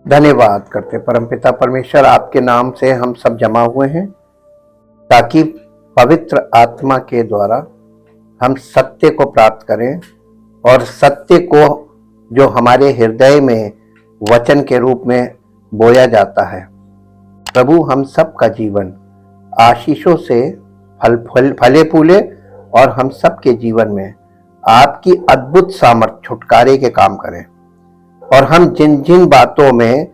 धन्यवाद करते परमपिता परमेश्वर, आपके नाम से हम सब जमा हुए हैं ताकि पवित्र आत्मा के द्वारा हम सत्य को प्राप्त करें और सत्य को जो हमारे हृदय में वचन के रूप में बोया जाता है। प्रभु, हम सब का जीवन आशीषों से फले फूले और हम सब के जीवन में आपकी अद्भुत सामर्थ छुटकारे के काम करें और हम जिन जिन बातों में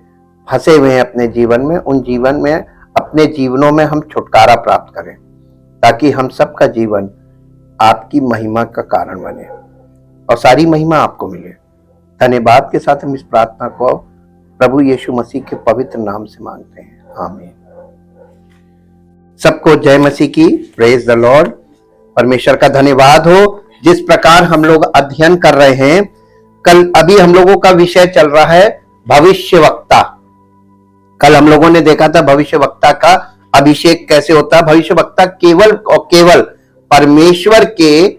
फंसे हुए हैं अपने जीवन में, उन जीवन में अपने जीवनों में हम छुटकारा प्राप्त करें ताकि हम सब का जीवन आपकी महिमा का कारण बने और सारी महिमा आपको मिले। धन्यवाद के साथ हम इस प्रार्थना को प्रभु यीशु मसीह के पवित्र नाम से मांगते हैं, आमीन। सबको जय मसीह की, प्रेज द लॉर्ड। परमेश्वर का धन्यवाद हो। जिस प्रकार हम लोग अध्ययन कर रहे हैं, अभी हम लोगों का विषय चल रहा है भविष्यवक्ता। कल हम लोगों ने देखा था भविष्यवक्ता का अभिषेक कैसे होता है। भविष्यवक्ता केवल और केवल परमेश्वर के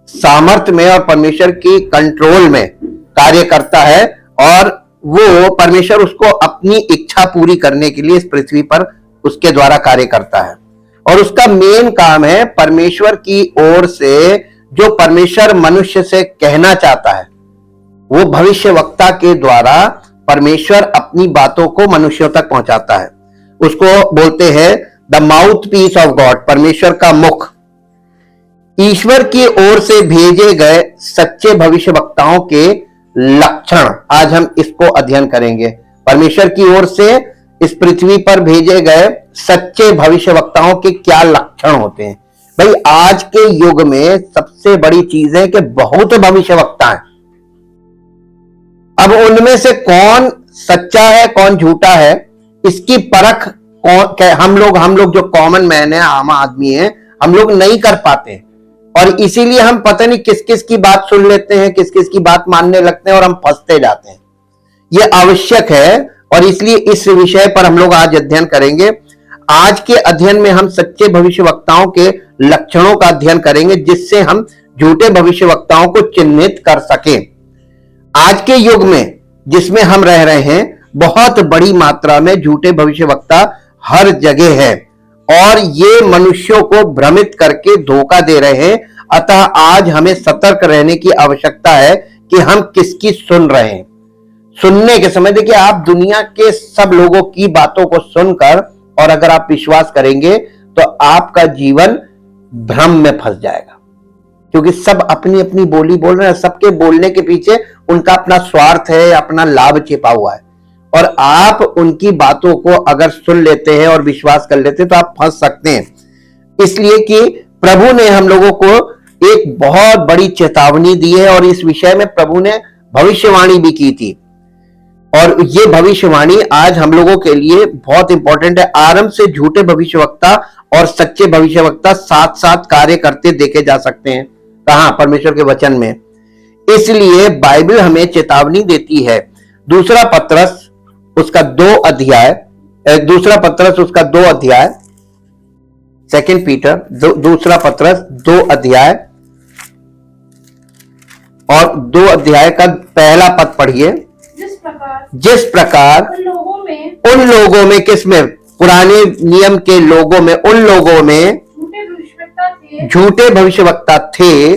सामर्थ्य में और परमेश्वर की कंट्रोल में कार्य करता है और वो परमेश्वर उसको अपनी इच्छा पूरी करने के लिए इस पृथ्वी पर उसके द्वारा कार्य करता है। और उसका मेन काम है परमेश्वर की ओर से जो परमेश्वर मनुष्य से कहना चाहता है, वो भविष्यवक्ता के द्वारा परमेश्वर अपनी बातों को मनुष्यों तक पहुंचाता है। उसको बोलते हैं the mouthpiece of God, परमेश्वर का मुख। ईश्वर की ओर से भेजे गए सच्चे भविष्यवक्ताओं के लक्षण आज हम इसको अध्ययन करेंगे। परमेश्वर की ओर से इस पृथ्वी पर भेजे गए सच्चे भविष्यवक्ताओं के क्या लक्षण होते हैं। भाई, आज के युग में सबसे बड़ी चीज है कि बहुत भविष्यवक्ता हैं। अब उनमें से कौन सच्चा है कौन झूठा है, इसकी परख हम लोग जो कॉमन मैन है, आम आदमी है, हम लोग नहीं कर पाते और इसीलिए हम पता नहीं किस किस की बात सुन लेते हैं, किस किस की बात मानने लगते हैं और हम फंसते जाते हैं। यह आवश्यक है और इसलिए इस विषय पर हम लोग आज अध्ययन करेंगे। आज के अध्ययन में हम सच्चे भविष्यवक्ताओं के लक्षणों का अध्ययन करेंगे जिससे हम झूठे भविष्यवक्ताओं को चिन्हित कर सकें। आज के युग में जिसमें हम रह रहे हैं, बहुत बड़ी मात्रा में झूठे भविष्यवक्ता हर जगह है और ये मनुष्यों को भ्रमित करके धोखा दे रहे हैं। अतः आज हमें सतर्क रहने की आवश्यकता है कि हम किसकी सुन रहे हैं। सुनने के समय देखिए, आप दुनिया के सब लोगों की बातों को सुनकर और अगर आप विश्वास करेंगे तो आपका जीवन भ्रम में फंस जाएगा, क्योंकि सब अपनी अपनी बोली बोल रहे हैं। सबके बोलने के पीछे उनका अपना स्वार्थ है, अपना लाभ छिपा हुआ है और आप उनकी बातों को अगर सुन लेते हैं और विश्वास कर लेते हैं तो आप फंस सकते हैं। इसलिए कि प्रभु ने हम लोगों को एक बहुत बड़ी चेतावनी दी है और इस विषय में प्रभु ने भविष्यवाणी भी की थी और ये भविष्यवाणी आज हम लोगों के लिए बहुत इंपॉर्टेंट है। आरंभ से झूठे भविष्यवक्ता और सच्चे भविष्यवक्ता साथ साथ कार्य करते देखे जा सकते हैं। कहां? परमेश्वर के वचन में। इसलिए बाइबल हमें चेतावनी देती है। दूसरा पत्रस उसका 2 अध्याय, सेकंड पीटर दूसरा पत्रस 2 अध्याय और 2 अध्याय का पहला पद पढ़िए। जिस प्रकार उन लोगों में किसमें? पुराने नियम के लोगों में, उन लोगों में झूठे भविष्यवक्ता थे,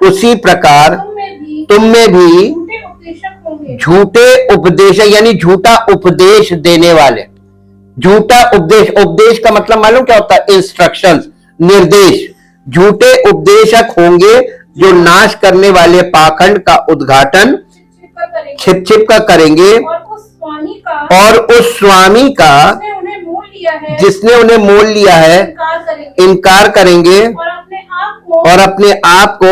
उसी प्रकार तुम में भी झूठे उपदेशक, यानी झूठा उपदेश देने वाले। झूठा उपदेश का मतलब मालूम क्या होता है? इंस्ट्रक्शंस, निर्देश। झूठे उपदेशक होंगे जो नाश करने वाले पाखंड का उद्घाटन छिप का करेंगे और उस स्वामी का जिसने उन्हें मोल लिया है इनकार करेंगे और अपने आप को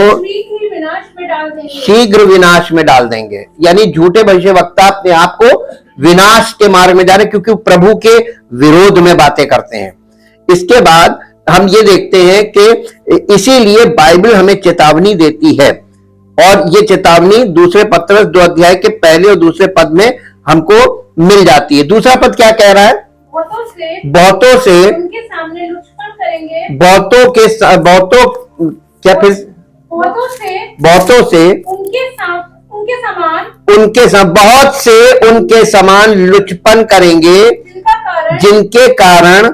शीघ्र विनाश में डाल देंगे। यानी झूठे भविष्यवक्ता अपने आप को विनाश के मार्ग में डाले क्योंकि प्रभु के विरोध में बातें करते हैं। इसके बाद हम ये देखते हैं कि इसीलिए बाइबल हमें चेतावनी देती है और ये चेतावनी दूसरे पत्रस 2 अध्याय के पहले और दूसरे पद में हमको मिल जाती है। दूसरा पद क्या कह रहा है? बहुतों से उनके सामने लुचपन करेंगे, बहुतों से उनके उनके बहुत से उनके समान लुचपन करेंगे, जिनके कारण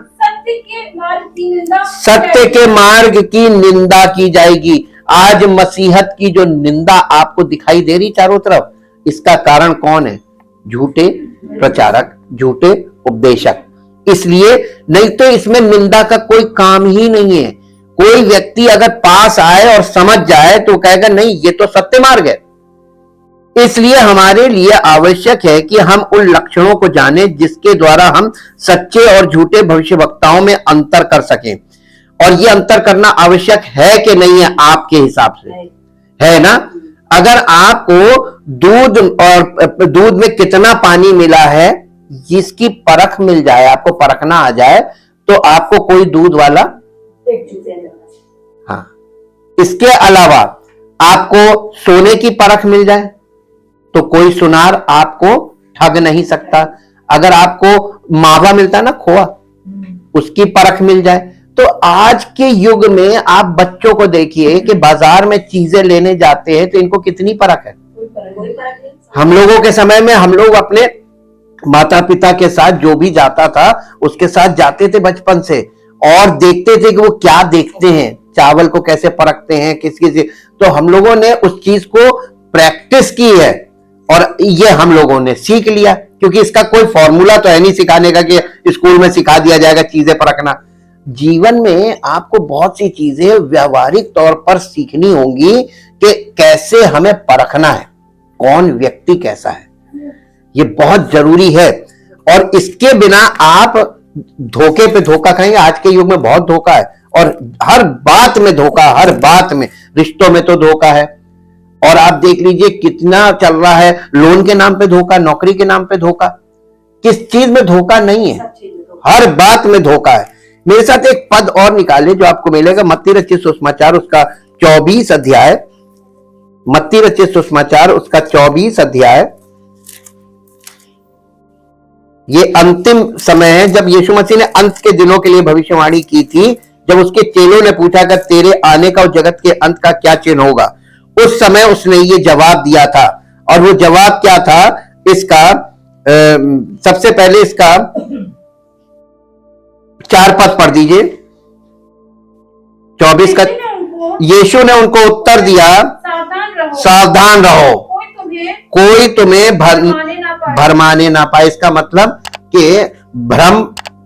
सत्य के मार्ग की निंदा की जाएगी। आज मसीहत की जो निंदा आपको दिखाई दे रही चारों तरफ, इसका कारण कौन है? झूठे प्रचारक, झूठे उपदेशक। इसलिए नहीं तो इसमें निंदा का कोई काम ही नहीं है। कोई व्यक्ति अगर पास आए और समझ जाए तो कहेगा नहीं ये तो सत्य मार्ग है। इसलिए हमारे लिए आवश्यक है कि हम उन लक्षणों को जानें जिसके द्वारा हम सच्चे और झूठे भविष्यवक्ताओं में अंतर कर सकें। और ये अंतर करना आवश्यक है कि नहीं है आपके हिसाब से? है ना? अगर आपको दूध में कितना पानी मिला है जिसकी परख मिल जाए, आपको परखना आ जाए, तो आपको कोई दूध वाला, हाँ, इसके अलावा आपको सोने की परख मिल जाए तो कोई सुनार आपको ठग नहीं सकता। अगर आपको मावा मिलता है ना, खोआ, उसकी परख मिल जाए। तो आज के युग में आप बच्चों को देखिए कि बाजार में चीजें लेने जाते हैं तो इनको कितनी परख है। हम लोगों के समय में हम लोग अपने माता पिता के साथ जो भी जाता था उसके साथ जाते थे बचपन से, और देखते थे कि वो क्या देखते हैं, चावल को कैसे परखते हैं, किस किस। तो हम लोगों ने उस चीज को प्रैक्टिस की है और ये हम लोगों ने सीख लिया, क्योंकि इसका कोई फॉर्मूला तो है नहीं सिखाने का कि स्कूल में सिखा दिया जाएगा चीजें परखना। जीवन में आपको बहुत सी चीजें व्यवहारिक तौर पर सीखनी होंगी कि कैसे हमें परखना है, कौन व्यक्ति कैसा है। ये बहुत जरूरी है। और इसके बिना आप धोखे पे धोखा खाएंगे। आज के युग में बहुत धोखा है, और हर बात में धोखा, हर बात में। रिश्तों में तो धोखा है, और आप देख लीजिए कितना चल रहा है। लोन के नाम पे धोखा, नौकरी के नाम पे धोखा, किस चीज में धोखा नहीं है? हर बात में धोखा है। मेरे साथ एक पद और निकाले जो आपको मिलेगा, मत्ती रचित सुसमाचार उसका 24 अध्याय, मत्ती रचित सुसमाचार उसका 24 अध्याय। ये अंतिम समय है जब यीशु मसीह ने अंत के दिनों के लिए भविष्यवाणी की थी। जब उसके चेलों ने पूछा कि तेरे आने का और जगत के अंत का क्या चिन्ह होगा, उस समय उसने ये जवाब दिया था। और वो जवाब क्या था इसका? सबसे पहले इसका 4 पद पढ़ दीजिए, 24 का। यीशु ने उनको उत्तर दिया, सावधान रहो, कोई तुम्हें भरमाने ना पाए। इसका मतलब कि भ्रम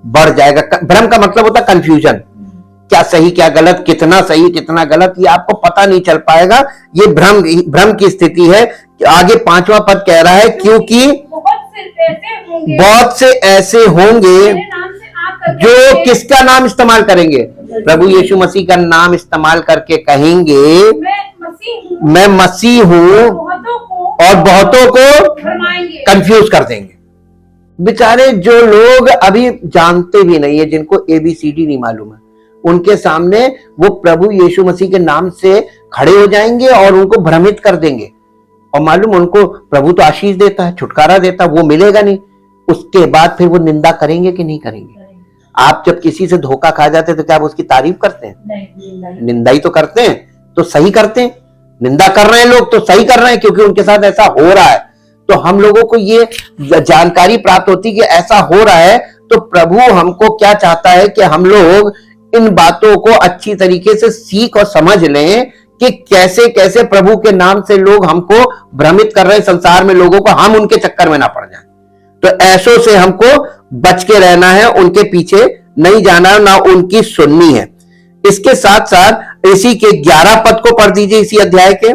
बढ़ जाएगा। भ्रम का मतलब होता है कंफ्यूजन, क्या सही क्या गलत, कितना सही कितना गलत, ये आपको पता नहीं चल पाएगा। ये भ्रम की स्थिति है। आगे 5वां पद कह रहा है, क्योंकि बहुत से ऐसे होंगे जो किसका नाम इस्तेमाल करेंगे? प्रभु यीशु मसीह का नाम इस्तेमाल करके कहेंगे मैं मसीह हूं, और बहुतों को कंफ्यूज कर देंगे। बेचारे जो लोग अभी जानते भी नहीं है, जिनको ABCD नहीं मालूम है, उनके सामने वो प्रभु यीशु मसीह के नाम से खड़े हो जाएंगे और उनको भ्रमित कर देंगे। और मालूम उनको प्रभु तो आशीष देता है, छुटकारा देता है, वो मिलेगा नहीं। उसके बाद फिर वो निंदा करेंगे कि नहीं करेंगे? आप जब किसी से धोखा खा जाते तो क्या आप उसकी तारीफ करते हैं? नहीं, निंदा ही तो करते हैं। तो सही करते हैं, निंदा कर रहे हैं लोग तो सही कर रहे हैं, क्योंकि उनके साथ ऐसा हो रहा है। तो हम लोगों को ये जानकारी प्राप्त होती कि ऐसा हो रहा है, तो प्रभु हमको क्या चाहता है कि हम लोग इन बातों को अच्छी तरीके से सीख और समझ लें कि कैसे कैसे प्रभु के नाम से लोग हमको भ्रमित कर रहे हैं संसार में लोगों को, हम उनके चक्कर में ना पड़ जाएं। तो ऐसों से हमको बच के रहना है, उनके पीछे नहीं जाना, ना उनकी सुननी है। इसके साथ साथ इसी के 11 पद को पढ़ दीजिए, इसी अध्याय के।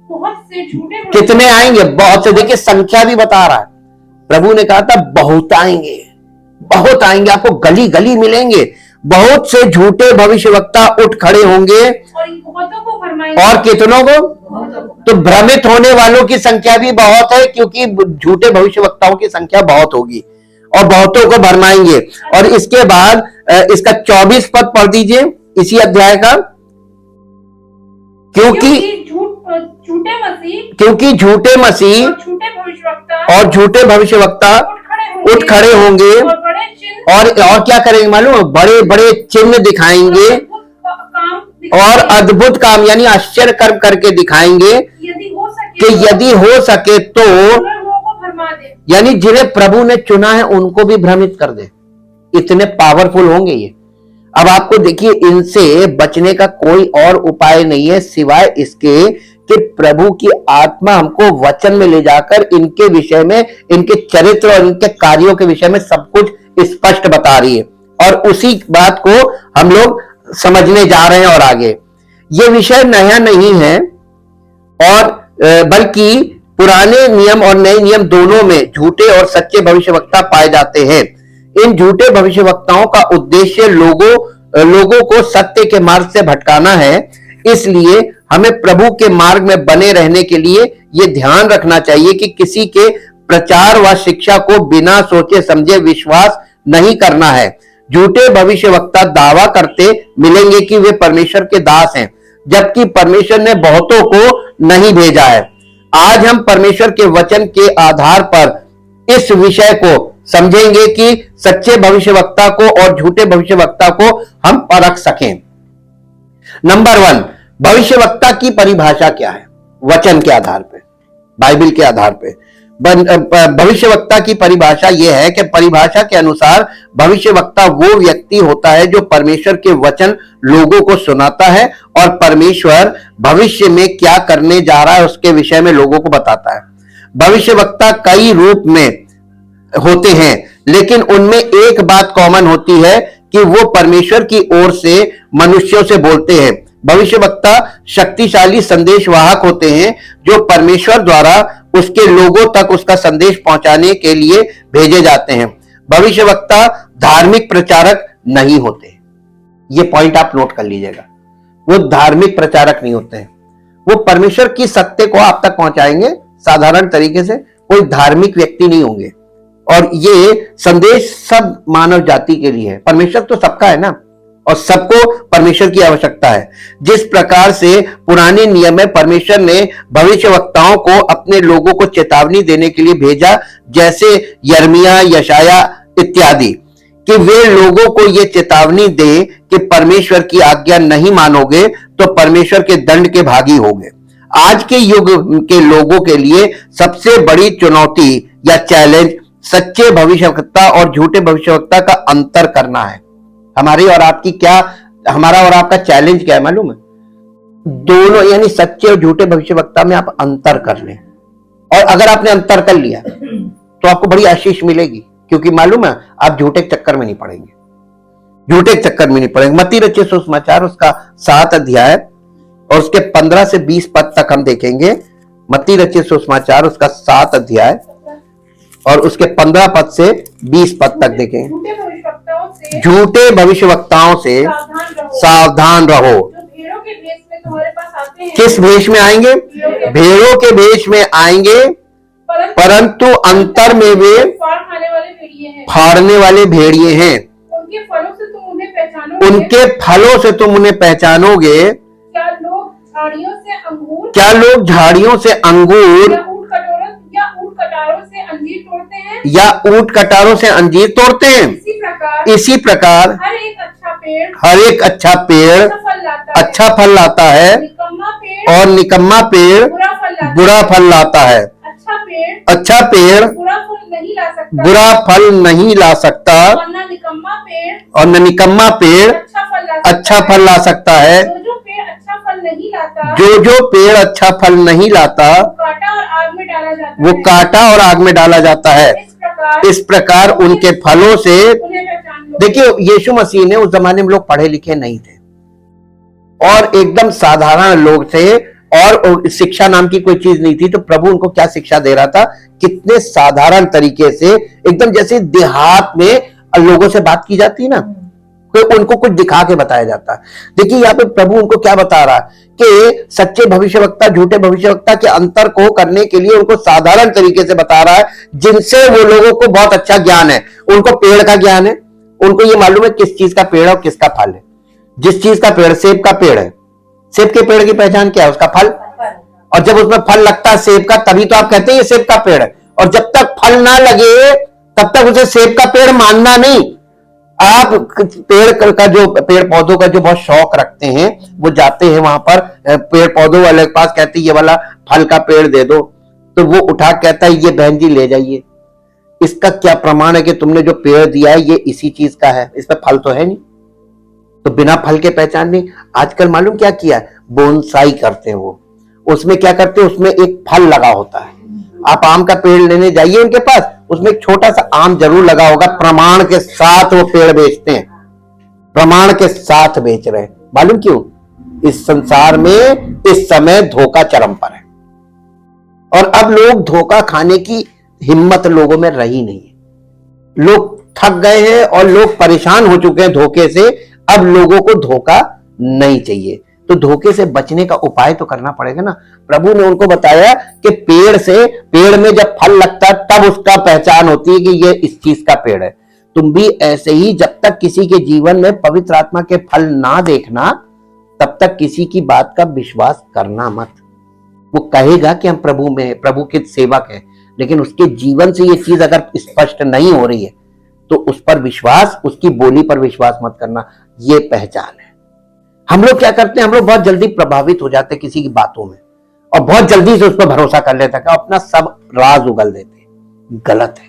बहुत से झूठे कितने आएंगे? बहुत से। देखिए संख्या भी बता रहा है। प्रभु ने कहा था बहुत आएंगे, बहुत आएंगे, आपको गली गली मिलेंगे। बहुत से झूठे भविष्यवक्ता उठ खड़े होंगे और कितनों को? तो भ्रमित होने वालों की संख्या भी बहुत है, क्योंकि झूठे भविष्यवक्ताओं की संख्या बहुत होगी और बहुतों को भरमाएंगे। और इसके बाद इसका 24 पद पढ़ दीजिए इसी अध्याय का। क्योंकि झूठे मसीह और झूठे भविष्यवक्ता उठ खड़े होंगे और क्या करेंगे मालूम? बड़े बड़े चिन्ह दिखाएंगे और अद्भुत काम यानी आश्चर्य कर्म करके दिखाएंगे। कि यदि हो सके तो लोगों को भरमा दे। यानी जिन्हें प्रभु ने चुना है उनको भी भ्रमित कर दे। इतने पावरफुल होंगे ये। अब आपको देखिए, इनसे बचने का कोई और उपाय नहीं है सिवाय इसके कि प्रभु की आत्मा हमको वचन में ले जाकर इनके विषय में, इनके चरित्र और इनके कार्यों के विषय में सब कुछ स्पष्ट बता रही है, और उसी बात को हम लोग समझने जा रहे हैं। और आगे ये विषय नया नहीं है, और बल्कि पुराने नियम और नए नियम दोनों में झूठे और सच्चे भविष्यवक्ता पाए जाते हैं। इन झूठे भविष्यवक्ताओं का उद्देश्य लोगों को सत्य के मार्ग से भटकाना है। इसलिए हमें प्रभु के मार्ग में बने रहने के लिए यह ध्यान रखना चाहिए कि किसी के प्रचार व शिक्षा को बिना सोचे समझे विश्वास नहीं करना है। झूठे भविष्यवक्ता दावा करते मिलेंगे कि वे परमेश्वर के दास हैं, जबकि परमेश्वर ने बहुतों को नहीं भेजा है। आज हम परमेश्वर के वचन के आधार पर इस विषय को समझेंगे कि सच्चे भविष्यवक्ता को और झूठे भविष्यवक्ता को हम परख सकें। नंबर 1, भविष्यवक्ता की परिभाषा क्या है? वचन के आधार पे, बाइबल के आधार पे भविष्यवक्ता की परिभाषा यह है कि परिभाषा के अनुसार भविष्यवक्ता वो व्यक्ति होता है जो परमेश्वर के वचन लोगों को सुनाता है और परमेश्वर भविष्य में क्या करने जा रहा है उसके विषय में लोगों को बताता है। भविष्यवक्ता कई रूप में होते हैं, लेकिन उनमें एक बात कॉमन होती है कि वो परमेश्वर की ओर से मनुष्यों से बोलते हैं। भविष्यवक्ता शक्तिशाली संदेशवाहक होते हैं जो परमेश्वर द्वारा उसके लोगों तक उसका संदेश पहुंचाने के लिए भेजे जाते हैं। भविष्यवक्ता धार्मिक प्रचारक नहीं होते। ये पॉइंट आप नोट कर लीजिएगा। वो धार्मिक प्रचारक नहीं होते हैं, वो परमेश्वर की सत्य को आप तक पहुंचाएंगे साधारण तरीके से। कोई धार्मिक व्यक्ति नहीं होंगे। और ये संदेश सब मानव जाति के लिए है। परमेश्वर तो सबका है ना, और सबको परमेश्वर की आवश्यकता है। जिस प्रकार से पुराने नियम में परमेश्वर ने भविष्यवक्ताओं को अपने लोगों को चेतावनी देने के लिए भेजा, जैसे यिर्मयाह, यशायाह इत्यादि, कि वे लोगों को यह चेतावनी दे कि परमेश्वर की आज्ञा नहीं मानोगे तो परमेश्वर के दंड के भागी होगे। आज के युग के लोगों के लिए सबसे बड़ी चुनौती या चैलेंज सच्चे भविष्यवक्ता और झूठे भविष्यवक्ता का अंतर करना है। हमारी और आपकी क्या, हमारा और आपका चैलेंज क्या है मालूम है? दोनों, यानी सच्चे और झूठे भविष्यवक्ता में आप अंतर कर लें। और अगर आपने अंतर कर लिया तो आपको बड़ी आशीष मिलेगी, क्योंकि मालूम है आप झूठे चक्कर में नहीं पड़ेंगे। झूठे चक्कर में नहीं पड़ेंगे। मत्ती रचित सुसमाचार उसका 7 अध्याय और उसके 15 से 20 पद तक हम देखेंगे। मत्ती रचित सुसमाचार उसका 7 अध्याय और उसके 15 पद से 20 पद तक देखेंगे। झूठे भविष्यवक्ताओं से सावधान रहो। भेड़ों के भेष में तुम्हारे पास आते हैं। किस भेष में आएंगे? भेड़ों के भेष में आएंगे, परंतु अंतर में वे फाड़ने वाले भेड़िए हैं। उनके फलों से तुम उन्हें पहचानोगे। उनके फलों से तुम उन्हें पहचानोगे। क्या लोग झाड़ियों से अंगूर ऊंट कटारों से अंजीर तोड़ते हैं? या ऊंट कटारों से अंजीर तोड़ते हैं? इसी प्रकार हर एक अच्छा पेड़ अच्छा फल लाता है और निकम्मा पेड़ बुरा फल लाता है। अच्छा पेड़ बुरा फल नहीं ला सकता और न निकम्मा पेड़ अच्छा फल ला सकता है। जो पेड़ अच्छा फल नहीं लाता, जो पेड़ अच्छा फल नहीं लाता वो काटा और आग में डाला जाता है। इस प्रकार उनके फलों से। देखिए, यीशु मसीह ने, उस जमाने में लोग पढ़े लिखे नहीं थे और एकदम साधारण लोग थे और शिक्षा नाम की कोई चीज नहीं थी। तो प्रभु उनको क्या शिक्षा दे रहा था? कितने साधारण तरीके से, एकदम जैसे देहात में लोगों से बात की जाती है ना, तो उनको कुछ दिखा के बताया जाता है। देखिए यहाँ पे प्रभु उनको क्या बता रहा है कि सच्चे भविष्यवक्ता झूठे भविष्यवक्ता के अंतर को करने के लिए उनको साधारण तरीके से बता रहा है, जिनसे वो लोगों को बहुत अच्छा ज्ञान है। उनको पेड़ का ज्ञान है, उनको ये मालूम है किस चीज का पेड़ है और किसका फल है। जिस चीज का पेड़, सेब का पेड़ है, सेब के पेड़ की पहचान क्या है? उसका फल। और जब उसमें फल लगता है सेब का, तभी तो आप कहते हैं ये सेब का पेड़ है। और जब तक फल ना लगे तब तक उसे सेब का पेड़ मानना नहीं। आप पेड़ पौधों का जो बहुत शौक रखते हैं, वो जाते हैं वहां पर पेड़ पौधों वाले के पास, कहते हैं ये वाला फल का पेड़ दे दो, तो वो उठा कहता है ये बहन जी ले जाइए, इसका क्या प्रमाण है कि तुमने जो पेड़ दिया है ये इसी चीज का है, इसमें फल तो है नहीं, तो बिना फल के पहचान नहीं। आजकल मालूम क्या किया है, बोनसाई करते हैं वो, उसमें क्या करते हैं, उसमें एक फल लगा होता है। आप आम का पेड़ लेने जाइए उनके पास, उसमें एक छोटा सा आम जरूर लगा होगा, प्रमाण के साथ वो पेड़ बेचते हैं, प्रमाण के साथ बेच रहे हैं। मालूम क्यों? इस संसार में इस समय धोखा चरम पर है, और अब लोग धोखा खाने की हिम्मत लोगों में रही नहीं है। लोग थक गए हैं और लोग परेशान हो चुके हैं धोखे से। अब लोगों को धोखा नहीं चाहिए, तो धोखे से बचने का उपाय तो करना पड़ेगा ना। प्रभु ने उनको बताया कि पेड़ में जब फल लगता है तब उसका पहचान होती है कि ये इस चीज का पेड़ है। तुम भी ऐसे ही, जब तक किसी के जीवन में पवित्र आत्मा के फल ना देखना, तब तक किसी की बात का विश्वास करना मत। वो कहेगा कि हम प्रभु के सेवक हैं, लेकिन उसके जीवन से ये चीज अगर स्पष्ट नहीं हो रही है तो उस पर विश्वास, उसकी बोली पर विश्वास मत करना। ये पहचान है। हम लोग क्या करते हैं, हम लोग बहुत जल्दी प्रभावित हो जाते हैं किसी की बातों में, और बहुत जल्दी से उस पर भरोसा कर लेते हैं, अपना सब राज उगल देते हैं। गलत है।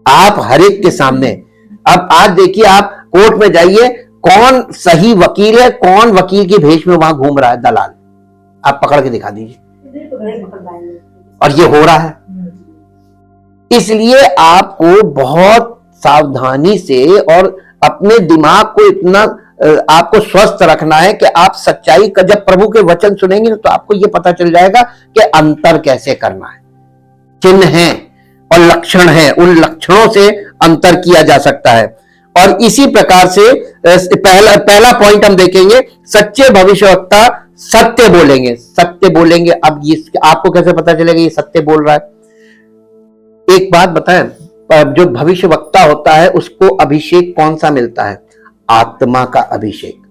आप हर एक के सामने, अब आज देखिए, आप कोर्ट में जाइए, कौन सही वकील है, कौन वकील की भेष में वहां घूम रहा है, दलाल, आप पकड़ के दिखा दीजिए, और ये हो रहा है। इसलिए आपको बहुत सावधानी से और अपने दिमाग को इतना आपको स्वस्थ रखना है कि आप सच्चाई का, जब प्रभु के वचन सुनेंगे तो आपको यह पता चल जाएगा कि अंतर कैसे करना है। चिन्ह है और लक्षण है, उन लक्षणों से अंतर किया जा सकता है। और इसी प्रकार से पहला पॉइंट हम देखेंगे, सच्चे भविष्यवक्ता सत्य बोलेंगे। सत्य बोलेंगे। अब आपको कैसे पता चलेगा ये सत्य बोल रहा है? एक बात बताएं, जो भविष्यवक्ता होता है उसको अभिषेक कौन सा मिलता है? आत्मा का अभिषेक।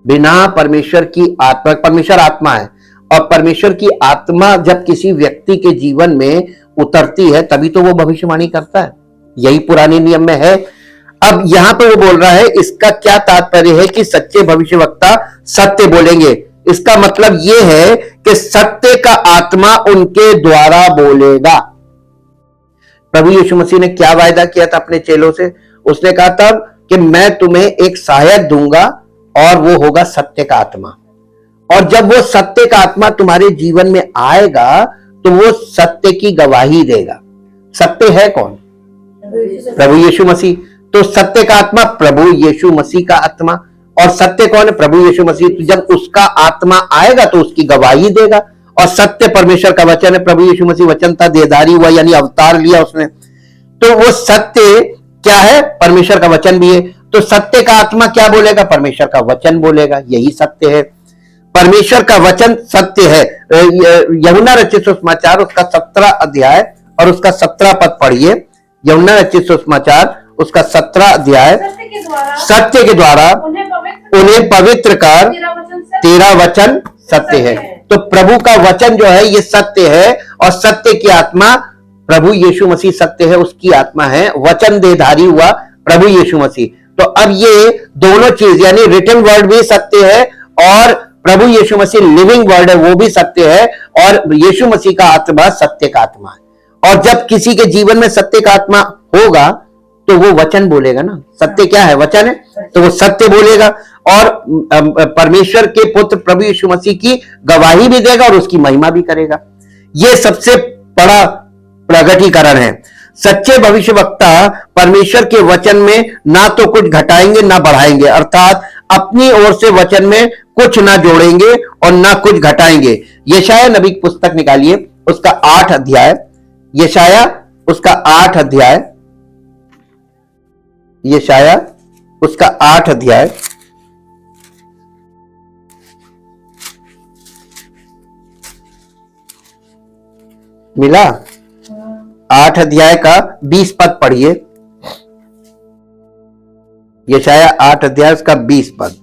बिना परमेश्वर की आत्मा, परमेश्वर आत्मा है, और परमेश्वर की आत्मा जब किसी व्यक्ति के जीवन में उतरती है तभी तो वो भविष्यवाणी करता है। यही पुराने नियम में है। अब यहां पे वो बोल रहा है, इसका क्या तात्पर्य है कि सच्चे भविष्यवक्ता सत्य बोलेंगे? इसका मतलब यह है कि सत्य का आत्मा उनके द्वारा बोलेगा। प्रभु यीशु मसीह ने क्या वायदा किया था अपने चेलों से? उसने कहा था कि मैं तुम्हें एक सहायक दूंगा और वो होगा सत्य का आत्मा। और जब वो सत्य का आत्मा तुम्हारे जीवन में आएगा तो वो सत्य की गवाही देगा। सत्य है कौन? प्रभु यीशु मसीह। तो सत्य का आत्मा प्रभु यीशु मसीह का आत्मा, और सत्य कौन है? प्रभु यीशु मसीह। तो जब उसका आत्मा आएगा तो उसकी गवाही देगा। और सत्य परमेश्वर का वचन है। प्रभु यीशु मसीह वचन था, देहधारी हुआ, यानी अवतार लिया उसने। तो वो सत्य क्या है? परमेश्वर का वचन भी है। तो सत्य का आत्मा क्या बोलेगा? परमेश्वर का वचन बोलेगा। यही सत्य है। परमेश्वर का वचन सत्य है। यूहन्ना रचित सुसमाचार उसका 17 अध्याय और उसका 17 पद पढ़िए। यूहन्ना रचित सुसमाचार उसका 17 अध्याय। सत्य के द्वारा उन्हें पवित्र कर, तेरा वचन सत्य है। तो प्रभु का वचन जो है ये सत्य है, और सत्य की आत्मा प्रभु यीशु मसीह सत्य है, उसकी आत्मा है। वचन देहधारी हुआ प्रभु यीशु मसीह। तो अब ये दोनों चीज, यानी रिटन वर्ड भी सत्य है और प्रभु यीशु मसीह लिविंग वर्ड है वो भी सत्य है, और यीशु मसीह का आत्मा सत्य का आत्मा है। और जब किसी के जीवन में सत्य का आत्मा होगा तो वो वचन बोलेगा ना। सत्य क्या है? वचन है, तो वो सत्य बोलेगा और परमेश्वर के पुत्र प्रभु यीशु मसीह की गवाही भी देगा और उसकी महिमा भी करेगा। ये सबसे बड़ा प्रगटीकरण है। सच्चे भविष्यवक्ता परमेश्वर के वचन में ना तो कुछ घटाएंगे ना बढ़ाएंगे, अर्थात अपनी ओर से वचन में कुछ ना जोड़ेंगे और ना कुछ घटाएंगे। यशाया नबी की पुस्तक निकालिए, उसका 8 अध्याय। यशाया उसका 8 अध्याय। यशाया उसका 8 अध्याय। मिला? 8 अध्याय का 20 पद पढ़िए। यशाया 8 अध्याय उसका 20 पद।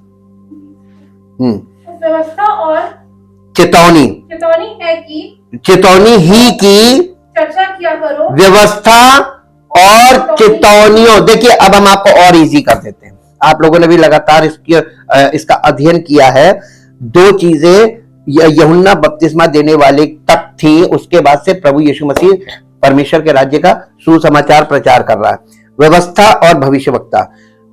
व्यवस्था और चेतावनी है कि चेतावनी ही की चर्चा किया करो। व्यवस्था और चेतावनियों। देखिए, अब हम आपको और इजी कर देते हैं। आप लोगों ने भी लगातार इसका अध्ययन किया है। दो चीजें यूहन्ना बपतिस्मा देने वाले तक थी, उसके बाद से प्रभु यीशु मसीह परमेश्वर के राज्य का सुसमाचार प्रचार कर रहा है। व्यवस्था और भविष्यवक्ता,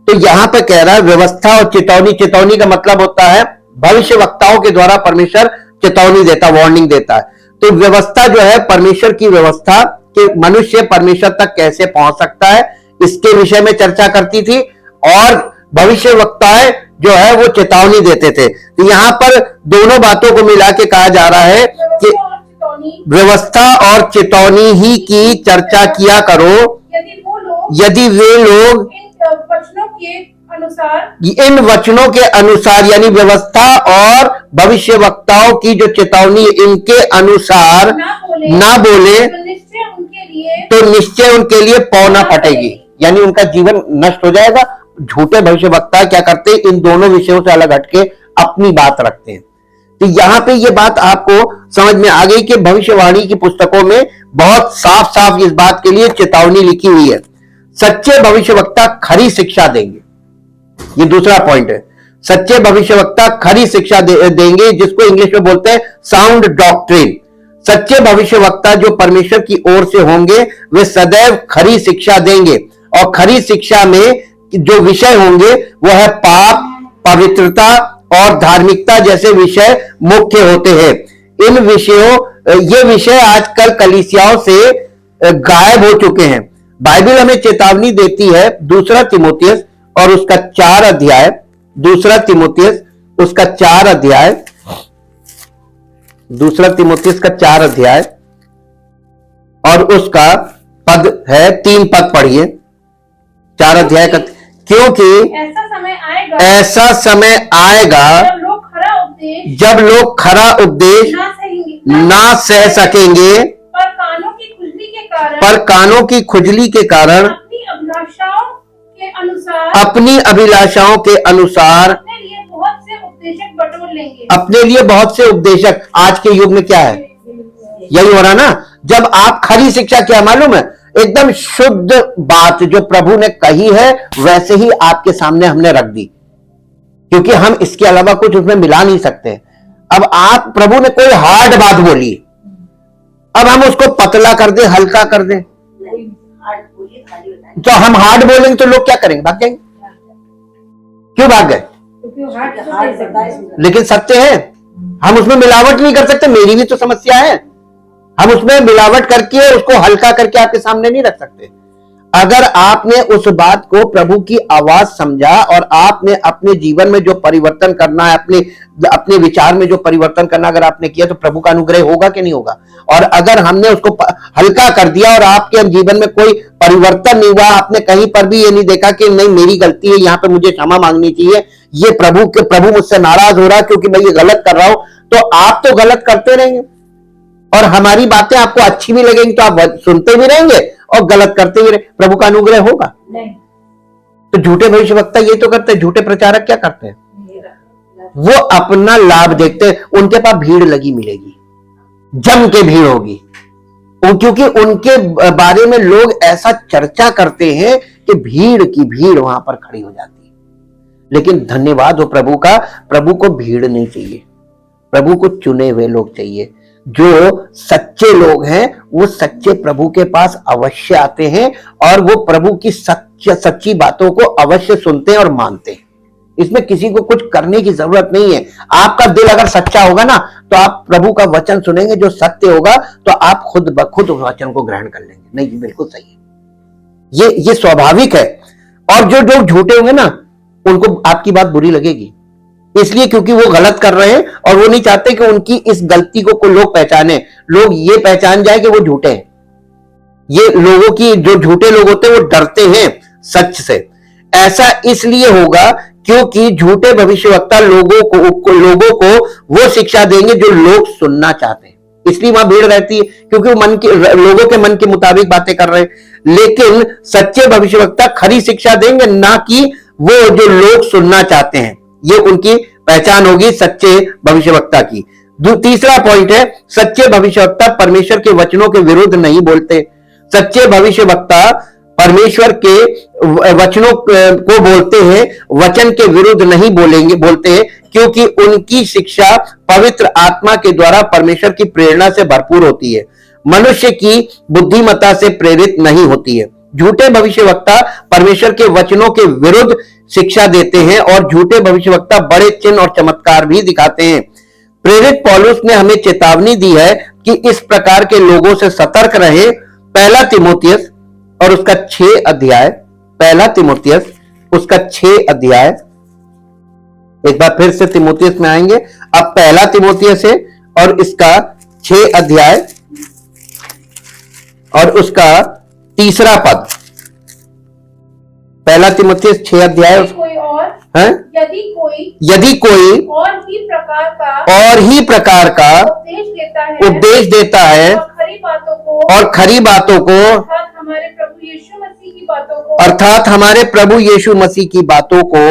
तो यहां पर कह रहा है व्यवस्था और चेतावनी। चेतावनी का मतलब होता है भविष्यवक्ताओं के द्वारा परमेश्वर चेतावनी देता, वार्निंग देता है। तो व्यवस्था जो है परमेश्वर की व्यवस्था कि मनुष्य परमेश्वर तक कैसे पहुंच सकता है, इसके विषय में चर्चा करती थी। और भविष्यवक्ताएं जो है वो चेतावनी देते थे। तो यहां पर दोनों बातों को मिला के कहा जा रहा है कि व्यवस्था और चेतावनी ही की चर्चा किया करो, यदि वे लोग इन वचनों के अनुसार, यानी व्यवस्था और भविष्यवक्ताओं की जो चेतावनी इनके अनुसार ना बोले तो निश्चय उनके लिए पौना फटेगी, यानी उनका जीवन नष्ट हो जाएगा। झूठे भविष्यवक्ता क्या करते हैं, इन दोनों विषयों से अलग हटके अपनी बात रखते हैं। तो यहां पे ये बात आपको समझ में आ गई कि भविष्यवाणी की पुस्तकों में बहुत साफ साफ इस बात के लिए चेतावनी लिखी हुई है। सच्चे भविष्यवक्ता खरी शिक्षा देंगे, ये दूसरा पॉइंट है। सच्चे भविष्यवक्ता खरी शिक्षा देंगे, जिसको इंग्लिश में बोलते हैं साउंड डॉक्ट्रिन। सच्चे भविष्यवक्ता जो परमेश्वर की ओर से होंगे वे सदैव खरी शिक्षा देंगे, और खरी शिक्षा में जो विषय होंगे वो है पाप, पवित्रता और धार्मिकता जैसे विषय मुख्य होते हैं। इन विषयों, ये विषय आजकल कलीसियाओं से गायब हो चुके हैं। बाइबल हमें चेतावनी देती है, दूसरा तीमुथियुस और उसका 4 अध्याय, दूसरा तीमुथियुस उसका 4 अध्याय, दूसरा तीमुथियुस का 4 अध्याय और उसका पद है 3 पद पढ़िए। 4 अध्याय का, क्योंकि ऐसा समय आएगा जब लोग खरा उपदेश ना सह सकेंगे, पर कानों की खुजली के कारण अपनी अभिलाषाओं के अनुसार अपने लिए बहुत से उपदेशक। आज के युग में क्या है, यही हो रहा ना। जब आप खरी शिक्षा, क्या मालूम है, एकदम शुद्ध बात जो प्रभु ने कही है वैसे ही आपके सामने हमने रख दी, क्योंकि हम इसके अलावा कुछ उसमें मिला नहीं सकते। अब आप, प्रभु ने कोई हार्ड बात बोली, अब हम उसको पतला कर दें, हल्का कर दें, तो हम हार्ड बोलेंगे तो लोग क्या करेंगे, भाग जाएंगे। क्यों भाग गए? लेकिन सत्य है, हम उसमें मिलावट नहीं कर सकते। मेरी भी तो समस्या है, हम उसमें मिलावट करके उसको हल्का करके आपके सामने नहीं रख सकते। अगर आपने उस बात को प्रभु की आवाज समझा और आपने अपने जीवन में जो परिवर्तन करना है, अपने विचार में जो परिवर्तन करना अगर आपने किया, तो प्रभु का अनुग्रह होगा कि नहीं होगा। और अगर हमने उसको हल्का कर दिया और आपके जीवन में कोई परिवर्तन नहीं हुआ, आपने कहीं पर भी ये नहीं देखा कि नहीं मेरी गलती है, यहाँ पे मुझे क्षमा मांगनी चाहिए, ये प्रभु मुझसे नाराज हो रहा है क्योंकि मैं ये गलत कर रहा हूं, तो आप तो गलत करते रहेंगे और हमारी बातें आपको अच्छी भी लगेंगी तो आप सुनते भी रहेंगे और गलत करते भी रहेंगे। प्रभु का अनुग्रह होगा नहीं। तो झूठे भविष्यवक्ता ये तो करते हैं, झूठे प्रचारक क्या करते हैं, वो अपना लाभ देखते हैं। उनके पास भीड़ लगी मिलेगी, जम के भीड़ होगी, क्योंकि उनके बारे में लोग ऐसा चर्चा करते हैं कि भीड़ की भीड़ वहां पर खड़ी हो जाती है। लेकिन धन्यवाद हो प्रभु का, प्रभु को भीड़ नहीं चाहिए, प्रभु को चुने हुए लोग चाहिए। जो सच्चे लोग हैं वो सच्चे प्रभु के पास अवश्य आते हैं और वो प्रभु की सच्ची बातों को अवश्य सुनते हैं और मानते हैं। इसमें किसी को कुछ करने की जरूरत नहीं है। आपका दिल अगर सच्चा होगा ना तो आप प्रभु का वचन सुनेंगे जो सत्य होगा, तो आप खुद ब खुद उस वचन को ग्रहण कर लेंगे। नहीं, ये बिल्कुल सही है, ये स्वाभाविक है। और जो लोग झूठे होंगे ना उनको आपकी बात बुरी लगेगी, इसलिए क्योंकि वो गलत कर रहे हैं और वो नहीं चाहते कि उनकी इस गलती को लोग पहचाने, लोग ये पहचान जाए कि वो झूठे हैं। ये लोगों की, जो झूठे लोग होते हैं वो डरते हैं सच से। ऐसा इसलिए होगा क्योंकि झूठे भविष्यवक्ता लोगों को वो शिक्षा देंगे जो लोग सुनना चाहते हैं, इसलिए वहां भीड़ रहती है, क्योंकि वो लोगों के मन के मुताबिक बातें कर रहे हैं। लेकिन सच्चे भविष्यवक्ता खरी शिक्षा देंगे, ना कि वो जो लोग सुनना चाहते हैं। ये उनकी पहचान होगी सच्चे भविष्यवक्ता की। तीसरा पॉइंट है, सच्चे भविष्यवक्ता परमेश्वर के वचनों के विरुद्ध नहीं बोलते। सच्चे भविष्यवक्ता परमेश्वर के वचनों को बोलते हैं, वचन के विरुद्ध नहीं बोलते हैं, क्योंकि उनकी शिक्षा पवित्र आत्मा के द्वारा परमेश्वर की प्रेरणा से भरपूर होती है, मनुष्य की बुद्धिमत्ता से प्रेरित नहीं होती है। झूठे भविष्यवक्ता परमेश्वर के वचनों के विरुद्ध शिक्षा देते हैं और झूठे भविष्यवक्ता बड़े चिन्ह और चमत्कार भी दिखाते हैं। प्रेरित पौलुस ने हमें चेतावनी दी है कि इस प्रकार के लोगों से सतर्क रहे। पहला तीमुथियुस और उसका 6 अध्याय, पहला तीमुथियुस उसका 6 अध्याय, एक बार फिर से तीमुथियुस में आएंगे। अब पहला तीमुथियुस है और इसका 6 अध्याय और उसका 3 पद। पहला तीमुथियुस 6 अध्याय। कोई और है? यदि कोई और ही प्रकार का उपदेश देता है और खरी बातों को अर्थात हमारे प्रभु यीशु मसीह की बातों को अर्थात हमारे प्रभु यीशु मसीह की बातों को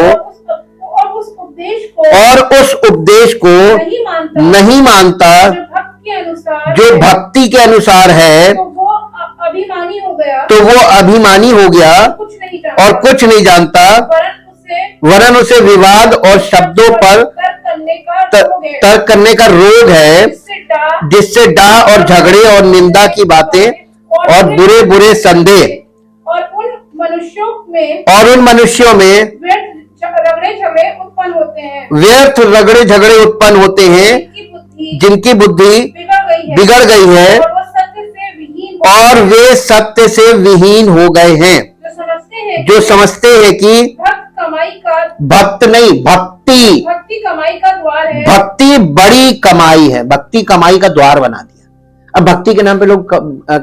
और उस उपदेश को नहीं मानता जो भक्ति के अनुसार है, तो वो अभिमानी हो गया और कुछ नहीं जानता, वरन उसे विवाद और शब्दों पर तर्क करने का रोग है, जिससे डाह और झगड़े और निंदा की बातें और बुरे बुरे संदेह और उन मनुष्यों में व्यर्थ रगड़े झगड़े उत्पन्न होते हैं, जिनकी बुद्धि बिगड़ गई है और वे सत्य से विहीन हो गए हैं, जो समझते हैं कि भक्त नहीं, भक्ति भक्ति बड़ी कमाई है। भक्ति कमाई का द्वार बना दिया। अब भक्ति के नाम पे लोग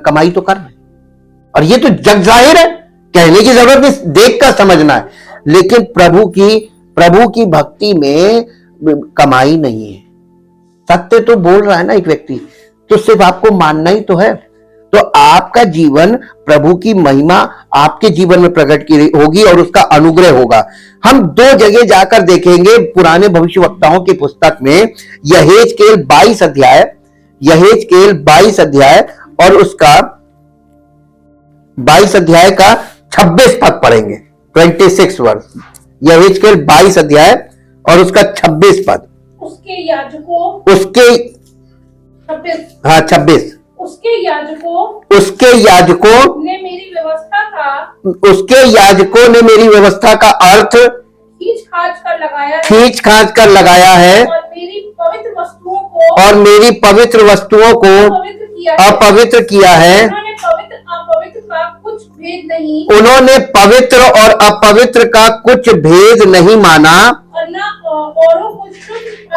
कमाई तो कर रहे हैं और ये तो जग जाहिर है, कहने की जरूरत नहीं, देख कर समझना है। लेकिन प्रभु की भक्ति में कमाई नहीं है। सत्य तो बोल रहा है ना एक व्यक्ति, तो सिर्फ आपको मानना ही तो है। तो आपका जीवन प्रभु की महिमा आपके जीवन में प्रकट की होगी और उसका अनुग्रह होगा। हम 2 जगह जाकर देखेंगे पुराने भविष्यवक्ताओं की पुस्तक में, यहेजकेल 22 अध्याय और उसका 22 अध्याय का 26 पद पढ़ेंगे, 26 वर्ष। यहेजकेल 22 अध्याय और उसका 26 पद। उसके याजकों उसके याजकों ने मेरी व्यवस्था का अर्थ खींच खांच कर लगाया है और मेरी पवित्र वस्तुओं को अपवित्र किया है। उन्होंने पवित्र और अपवित्र का कुछ भेद नहीं माना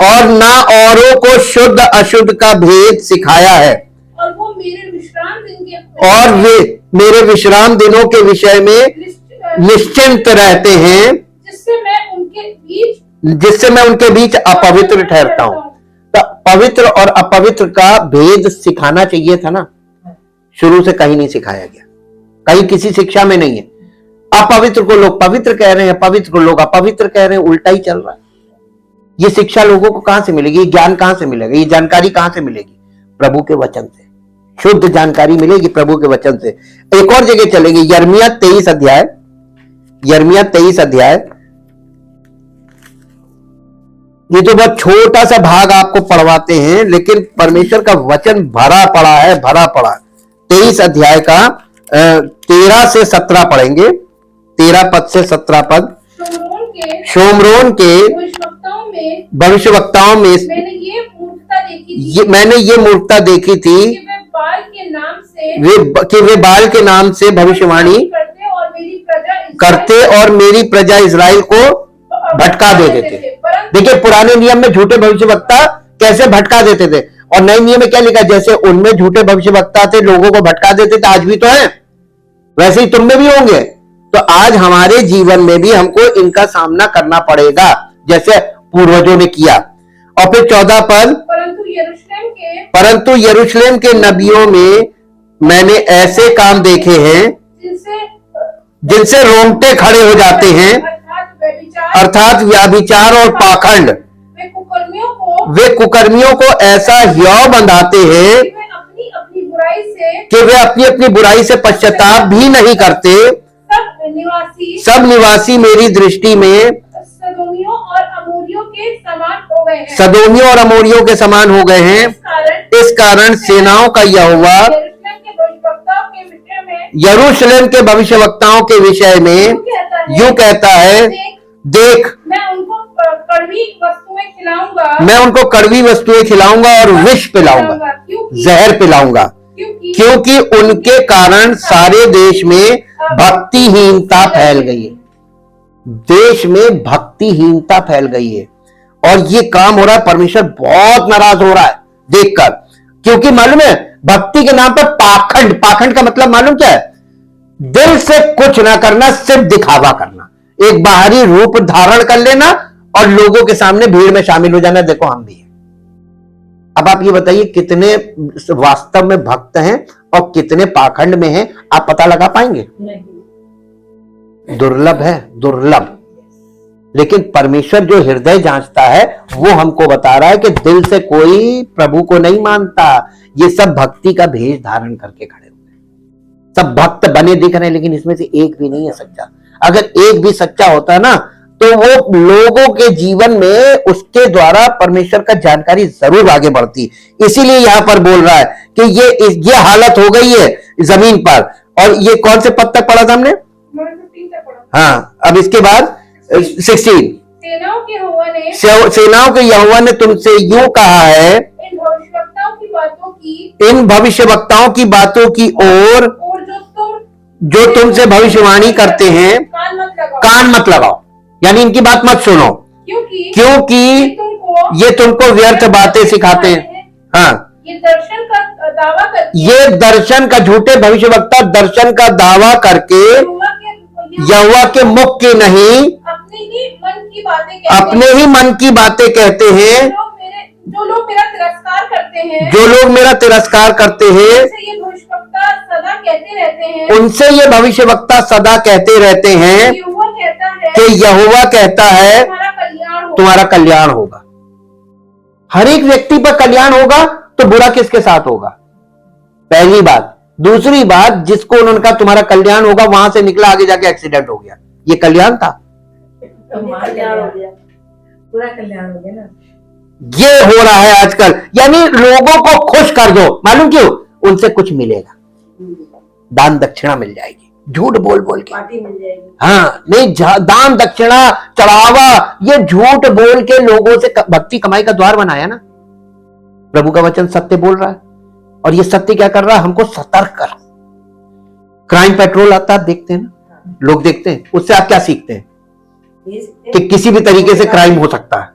और ना औरों को शुद्ध अशुद्ध का भेद सिखाया है। और वो मेरे विश्राम दिनों के विषय में निश्चिंत रहते हैं, जिससे मैं उनके बीच अपवित्र ठहरता हूं। तो पवित्र और अपवित्र का भेद सिखाना चाहिए था ना, शुरू से कहीं नहीं सिखाया गया, कहीं किसी शिक्षा में नहीं है। अपवित्र को लोग पवित्र कह रहे हैं, पवित्र को लोग अपवित्र कह रहे हैं, उल्टा ही चल रहा है। ये शिक्षा लोगों को कहां से मिलेगी? ज्ञान कहां से मिलेगा? ये जानकारी कहां से मिलेगी? प्रभु के वचन से। शुद्ध जानकारी मिलेगी प्रभु के वचन से। एक और जगह चलेगी, यिर्मयाह 23 अध्याय। ये तो बहुत छोटा सा भाग आपको पढ़वाते हैं, लेकिन परमेश्वर का वचन भरा पड़ा है। 23 अध्याय का 13 से 17 पढ़ेंगे, 13 पद से 17 पद। शोमरोन के भविष्यवक्ताओं में मैंने ये मूर्खता देखी थी कि वे बाल के नाम से भविष्यवाणी करते और मेरी प्रजा इजराइल को भटका देते थे। देखिए, पुराने नियम में झूठे भविष्यवक्ता कैसे भटका देते थे, और नए नियम में क्या लिखा? जैसे उनमें झूठे भविष्यवक्ता थे, लोगों को भटका देते थे, आज भी तो है, वैसे ही तुम में भी होंगे। तो आज हमारे जीवन में भी हमको इनका सामना करना पड़ेगा, जैसे पूर्वजों ने किया। और फिर 14 पद, परंतु यरूशलेम के नबियों में मैंने ऐसे काम देखे हैं जिनसे रोंगटे खड़े हो जाते हैं, अर्थात व्यभिचार और पाखंड। वे कुकर्मियों को ऐसा हियाव बंधाते हैं कि वे अपनी अपनी बुराई से पश्चाताप भी नहीं करते। सब निवासी मेरी दृष्टि में के समान हो गए हैं। सदोमियों और अमोरियों के समान हो गए हैं। इस कारण सेनाओं का यहोवा यरूशलेम के भविष्यवक्ताओं के विषय में यूं कहता है, देख मैं उनको कड़वी वस्तुएं खिलाऊंगा, मैं उनको कड़वी वस्तुएं खिलाऊंगा और विष पिलाऊंगा, जहर पिलाऊंगा, क्योंकि उनके कारण सारे देश में भक्तिहीनता फैल गई है। देश में भक्तिहीनता फैल गई है और ये काम हो रहा है। परमेश्वर बहुत नाराज हो रहा है देखकर, क्योंकि मालूम है भक्ति के नाम पर पाखंड, पाखंड का मतलब मालूम क्या है? दिल से कुछ ना करना, सिर्फ दिखावा करना, एक बाहरी रूप धारण कर लेना और लोगों के सामने भीड़ में शामिल हो जाना, देखो हम भी हैं। अब आप ये बताइए कितने वास्तव में भक्त हैं और कितने पाखंड में हैं, आप पता लगा पाएंगे? दुर्लभ है, दुर्लभ। लेकिन परमेश्वर जो हृदय जांचता है वो हमको बता रहा है कि दिल से कोई प्रभु को नहीं मानता। ये सब भक्ति का भेष धारण करके खड़े हुए हैं, सब भक्त बने दिख रहे हैं, लेकिन इसमें से एक भी नहीं है सच्चा। अगर एक भी सच्चा होता ना तो वो लोगों के जीवन में उसके द्वारा परमेश्वर का जानकारी जरूर आगे बढ़ती। इसीलिए यहां पर बोल रहा है कि ये हालत हो गई है जमीन पर। और ये कौन से पद तक पढ़ा था हमने? हाँ, अब इसके बाद 16, सेनाओं के यहोवा ने तुमसे यूं कहा है, इन भविष्यवक्ताओं की बातों की ओर जो तुमसे भविष्यवाणी करते हैं कान मत लगाओ, यानी इनकी बात मत सुनो, क्योंकि ये तुमको व्यर्थ बातें सिखाते हैं। हाँ, ये दर्शन का झूठे भविष्यवक्ता दर्शन का दावा करके यहोवा के मुख की नहीं अपने ही मन की बातें कहते हैं। जो लोग मेरा तिरस्कार करते हैं, जो लोग मेरा तिरस्कार करते हैं, उनसे ये भविष्यवक्ता सदा कहते रहते हैं कि यहोवा कहता है तुम्हारा कल्याण होगा। हर एक व्यक्ति पर कल्याण होगा तो बुरा किसके साथ होगा? पहली बात। दूसरी बात, जिसको उन्होंने कहा तुम्हारा कल्याण होगा, वहां से निकला आगे जाके एक्सीडेंट हो गया, ये कल्याण था? कल्याण हो गया, पूरा कल्याण हो गया ना। ये हो रहा है आजकल, यानी लोगों को खुश कर दो, मालूम क्यों? उनसे कुछ मिलेगा, दान दक्षिणा मिल जाएगी, झूठ बोल बोल के पार्टी मिल जाएगी। हाँ, नहीं, दान दक्षिणा चढ़ावा, ये झूठ बोल के लोगों से भक्ति कमाई का द्वार बनाया ना। प्रभु का वचन सत्य बोल रहा है और ये सत्य क्या कर रहा है? हमको सतर्क कर। क्राइम पेट्रोल आता है, आप देखते हैं ना, लोग देखते हैं, उससे आप क्या सीखते हैं? कि किसी भी तरीके से क्राइम हो सकता है,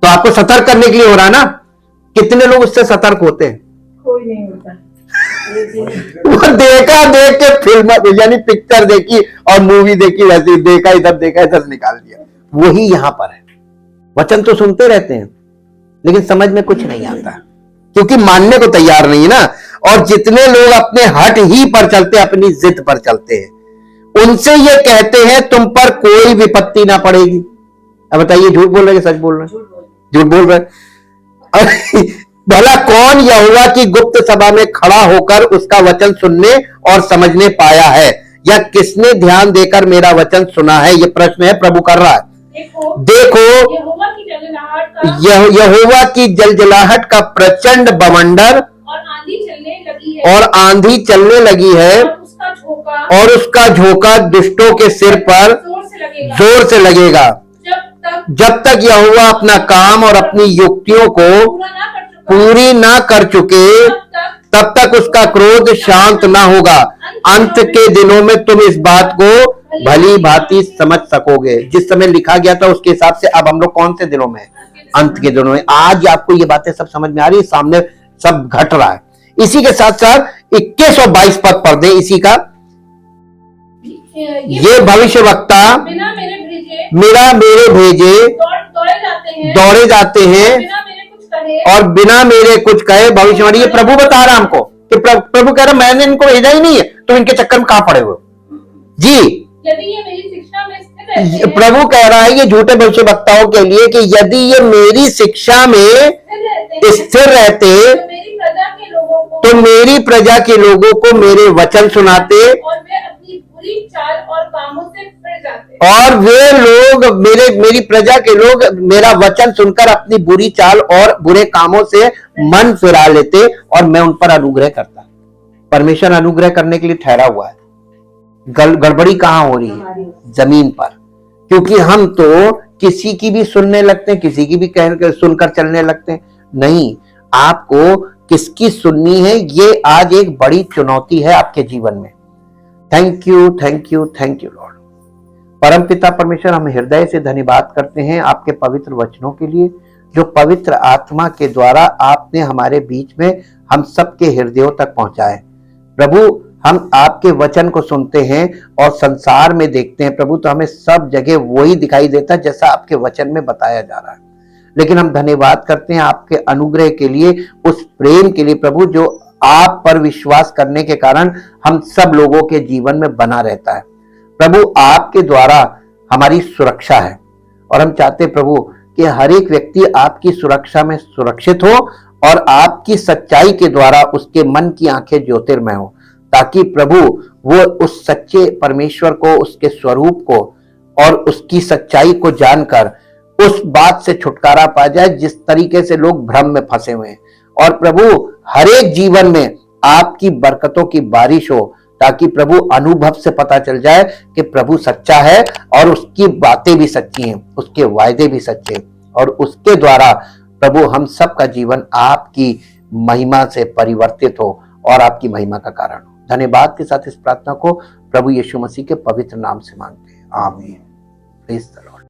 तो आपको सतर्क करने के लिए हो रहा है ना। कितने लोग उससे सतर्क होते हैं? कोई नहीं होता। वो देखा, देख के फिल्म यानी पिक्चर देखी और मूवी देखी, वैसे देखा इधर निकाल दिया। वही यहां पर है। वचन तो सुनते रहते हैं लेकिन समझ में कुछ नहीं आता, क्योंकि मानने को तैयार नहीं है ना। और जितने लोग अपने हट ही पर चलते, अपनी जिद पर चलते हैं, उनसे ये कहते हैं तुम पर कोई विपत्ति ना पड़ेगी। अब बताइए, झूठ बोल रहे हैं, सच बोल रहे हैं? झूठ बोल रहे हैं। भला कौन यहोवा की गुप्त सभा में खड़ा होकर उसका वचन सुनने और समझने पाया है, या किसने ध्यान देकर मेरा वचन सुना है? ये प्रश्न है, प्रभु कर रहा है। देखो यहोवा की जलजलाहट का प्रचंड बवंडर और आंधी चलने लगी है और उसका झोंका दुष्टों के सिर पर जोर से लगेगा। जब तक यहोवा अपना काम और अपनी युक्तियों को पूरी ना कर चुके, तब तक उसका क्रोध शांत ना होगा। अंत के दिनों में तुम इस बात को भली भांति समझ सकोगे। जिस समय लिखा गया था उसके हिसाब से अब हम लोग कौन से दिनों में? अंत के दिनों में। आज आपको ये बातें सब समझ में आ रही है, सामने सब घट रहा है। इसी के साथ साथ 21 और 22 पद पढ़ दे इसी का। ये भविष्यवक्ता मेरे भेजे दौड़े जाते हैं और बिना मेरे कुछ कहे भविष्यवाणी। ये प्रभु बता रहा हमको कि प्रभु कह रहा मैंने इनको भेजा ही नहीं है, तो इनके चक्कर में कहां पड़े हुए जी। यदि ये मेरी शिक्षा में स्थिर रहते हैं, प्रभु कह रहा है ये झूठे भविष्यवक्ताओं के लिए कि यदि ये मेरी शिक्षा में स्थिर रहते तो मेरी प्रजा के लोगों को मेरे वचन सुनाते बुरी चाल और कामों से फिर जाते हैं। और वे लोग मेरी प्रजा के लोग मेरा वचन सुनकर अपनी बुरी चाल और बुरे कामों से मन फिरा लेते और मैं उन पर अनुग्रह करता। परमेश्वर अनुग्रह करने के लिए ठहरा हुआ है। गड़बड़ी कहां हो रही है? जमीन पर। क्योंकि हम तो किसी की भी सुनने लगते हैं, किसी की भी सुनकर चलने लगते हैं। नहीं, आपको किसकी सुननी है, ये आज एक बड़ी चुनौती है आपके जीवन में। Thank you, thank you, thank you Lord. परम पिता परमेश्वर, हम हृदय से धन्यवाद करते हैं आपके पवित्र वचनों के लिए, जो पवित्र आत्मा के द्वारा आपने हमारे बीच में हम सबके हृदयों तक पहुंचाए। प्रभु, हम आपके वचन को सुनते हैं और संसार में देखते हैं प्रभु, तो हमें सब जगह वही दिखाई देता है जैसा आपके वचन में बताया जा रहा है। लेकिन हम धन्यवाद करते हैं आपके अनुग्रह के लिए, उस प्रेम के लिए प्रभु, जो आप पर विश्वास करने के कारण हम सब लोगों के जीवन में बना रहता है। प्रभु, आपके द्वारा हमारी सुरक्षा है और हम चाहते प्रभु कि हर एक व्यक्ति आपकी सुरक्षा में सुरक्षित हो और आपकी सच्चाई के द्वारा उसके मन की आंखें ज्योतिर्मय हो, ताकि प्रभु वो उस सच्चे परमेश्वर को, उसके स्वरूप को और उसकी सच्चाई को जानकर उस बात से छुटकारा पा जाए जिस तरीके से लोग भ्रम में फंसे हुए हैं। और प्रभु, हर एक जीवन में आपकी बरकतों की बारिश हो, ताकि प्रभु अनुभव से पता चल जाए कि प्रभु सच्चा है और उसकी बातें भी सच्ची हैं, उसके वायदे भी सच्चे हैं, और उसके द्वारा प्रभु हम सबका जीवन आपकी महिमा से परिवर्तित हो और आपकी महिमा का कारण हो। धन्यवाद के साथ इस प्रार्थना को प्रभु यीशु मसीह के पवित्र नाम से मांगते हैं, आमीन। Praise the Lord.